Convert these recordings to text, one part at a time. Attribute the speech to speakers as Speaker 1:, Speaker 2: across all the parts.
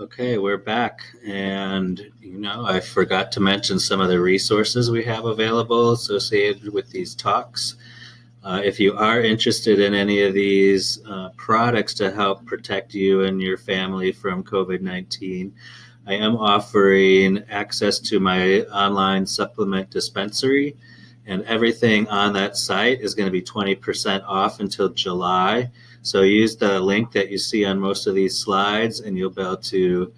Speaker 1: Okay, we're back. And, I forgot to mention some of the resources we have available associated with these talks. If you are interested in any of these products to help protect you and your family from COVID-19, I am offering access to my online supplement dispensary. And everything on that site is going to be 20% off until July. So use the link that you see on most of these slides, and you'll be able to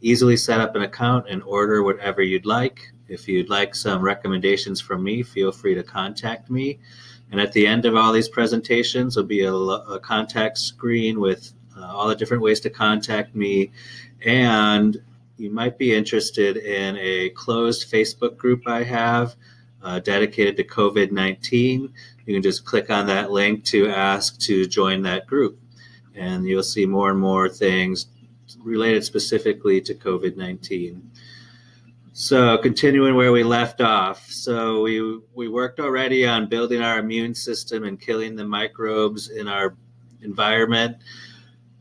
Speaker 1: easily set up an account and order whatever you'd like. If you'd like some recommendations from me, feel free to contact me. And at the end of all these presentations will be a contact screen with all the different ways to contact me. And you might be interested in a closed Facebook group I have dedicated to COVID-19. You can just click on that link to ask to join that group. And you'll see more and more things related specifically to COVID-19. So continuing where we left off. So we worked already on building our immune system and killing the microbes in our environment.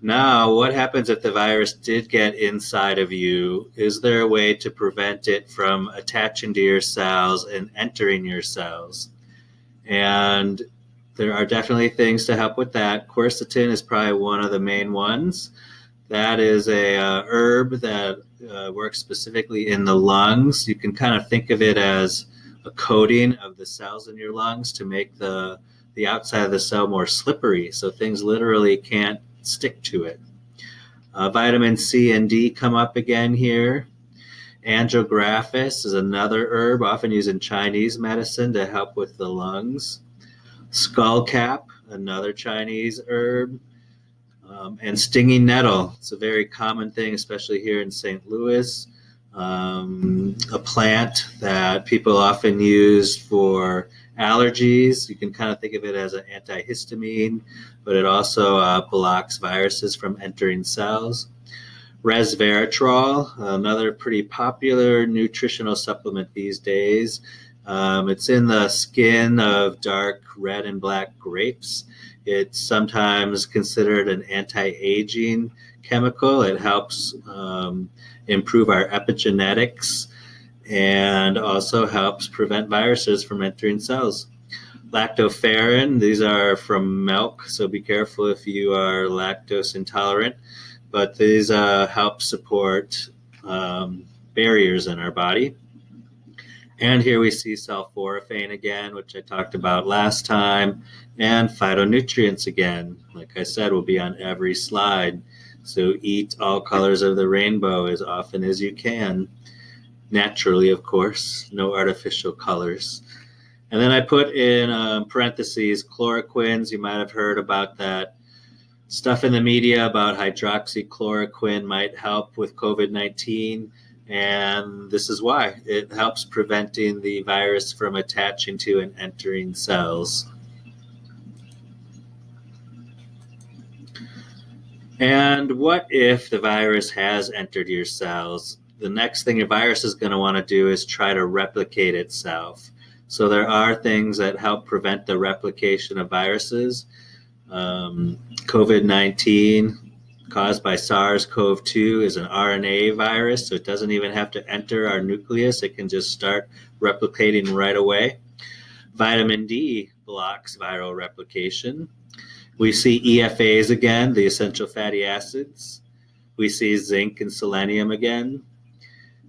Speaker 1: Now, what happens if the virus did get inside of you? Is there a way to prevent it from attaching to your cells and entering your cells? And there are definitely things to help with that. Quercetin is probably one of the main ones. That is a herb that works specifically in the lungs. You can kind of think of it as a coating of the cells in your lungs to make the outside of the cell more slippery, so things literally can't stick to it. Vitamin C and D come up again here. Angiographis is another herb often used in Chinese medicine to help with the lungs. Skullcap, another Chinese herb. And stinging nettle. It's a very common thing, especially here in St. Louis. A plant that people often use for allergies. You can kind of think of it as an antihistamine, but it also blocks viruses from entering cells. Resveratrol, another pretty popular nutritional supplement these days. It's in the skin of dark red and black grapes. It's sometimes considered an anti-aging chemical. It helps improve our epigenetics and also helps prevent viruses from entering cells. Lactoferrin, these are from milk, so be careful if you are lactose intolerant, but these help support barriers in our body. And here we see sulforaphane again, which I talked about last time, and phytonutrients again. Like I said, will be on every slide. So eat all colors of the rainbow as often as you can. Naturally, of course, no artificial colors. And then I put in parentheses chloroquines. You might have heard about that stuff in the media about hydroxychloroquine might help with COVID-19. And this is why. It helps preventing the virus from attaching to and entering cells. And what if the virus has entered your cells? The next thing a virus is going to want to do is try to replicate itself. So there are things that help prevent the replication of viruses. COVID-19 caused by SARS-CoV-2 is an RNA virus, so it doesn't even have to enter our nucleus. It can just start replicating right away. Vitamin D blocks viral replication. We see EFAs again, the essential fatty acids. We see zinc and selenium again.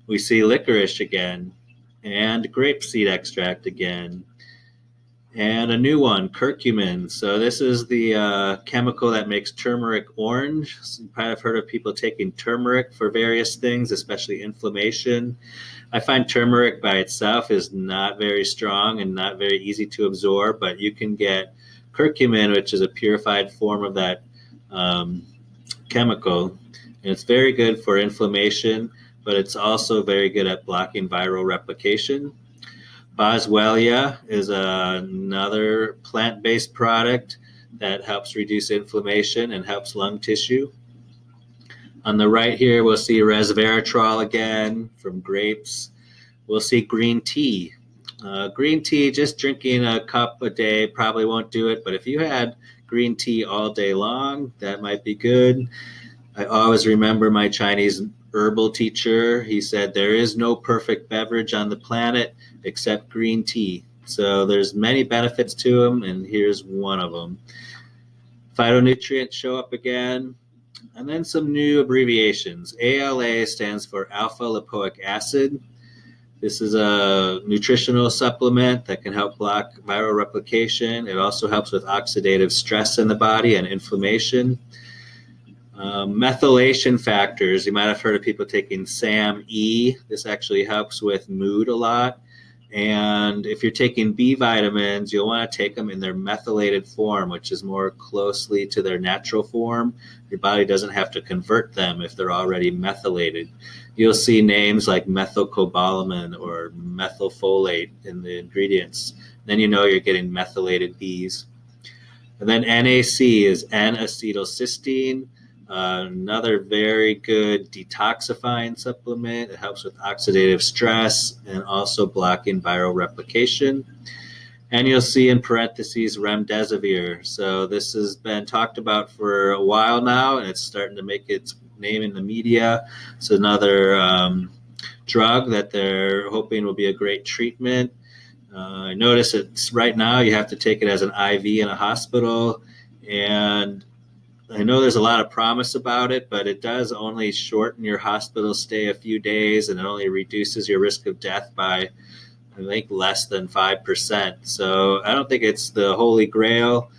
Speaker 1: We see licorice again, and grapeseed extract again. And a new one, curcumin. So this is the chemical that makes turmeric orange. So you probably have heard of people taking turmeric for various things, especially inflammation. I find turmeric by itself is not very strong and not very easy to absorb, but you can get curcumin, which is a purified form of that chemical. And it's very good for inflammation, but it's also very good at blocking viral replication. Boswellia is another plant-based product that helps reduce inflammation and helps lung tissue. On the right here, we'll see resveratrol again from grapes. We'll see green tea. Green tea, just drinking a cup a day probably won't do it, but if you had green tea all day long, that might be good. I always remember my Chinese herbal teacher. He said, there is no perfect beverage on the planet except green tea. So there's many benefits to them, and here's one of them. Phytonutrients show up again, and then some new abbreviations. ALA stands for alpha lipoic acid. This is a nutritional supplement that can help block viral replication. It also helps with oxidative stress in the body and inflammation. Methylation factors. You might have heard of people taking SAM-E. This actually helps with mood a lot. And if you're taking B vitamins, you'll want to take them in their methylated form, which is more closely to their natural form. Your body doesn't have to convert them if they're already methylated. You'll see names like methylcobalamin or methylfolate in the ingredients. Then you know you're getting methylated Bs. And then NAC is N-acetylcysteine, another very good detoxifying supplement. It helps with oxidative stress and also blocking viral replication. And you'll see in parentheses remdesivir. So this has been talked about for a while now, and it's starting to make its name in the media. It's another drug that they're hoping will be a great treatment. I notice it's right now you have to take it as an IV in a hospital, and I know there's a lot of promise about it, but it does only shorten your hospital stay a few days, and it only reduces your risk of death by, I think, less than 5%. So I don't think it's the holy grail.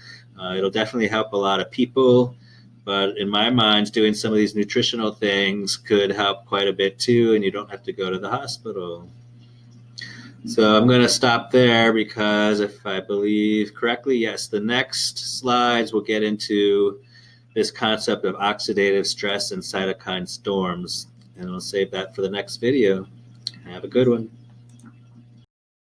Speaker 1: It'll definitely help a lot of people, but in my mind, doing some of these nutritional things could help quite a bit too, and you don't have to go to the hospital. So I'm going to stop there because if I believe correctly, yes, the next slides will get into this concept of oxidative stress and cytokine storms. And I'll save that for the next video. Have a good one.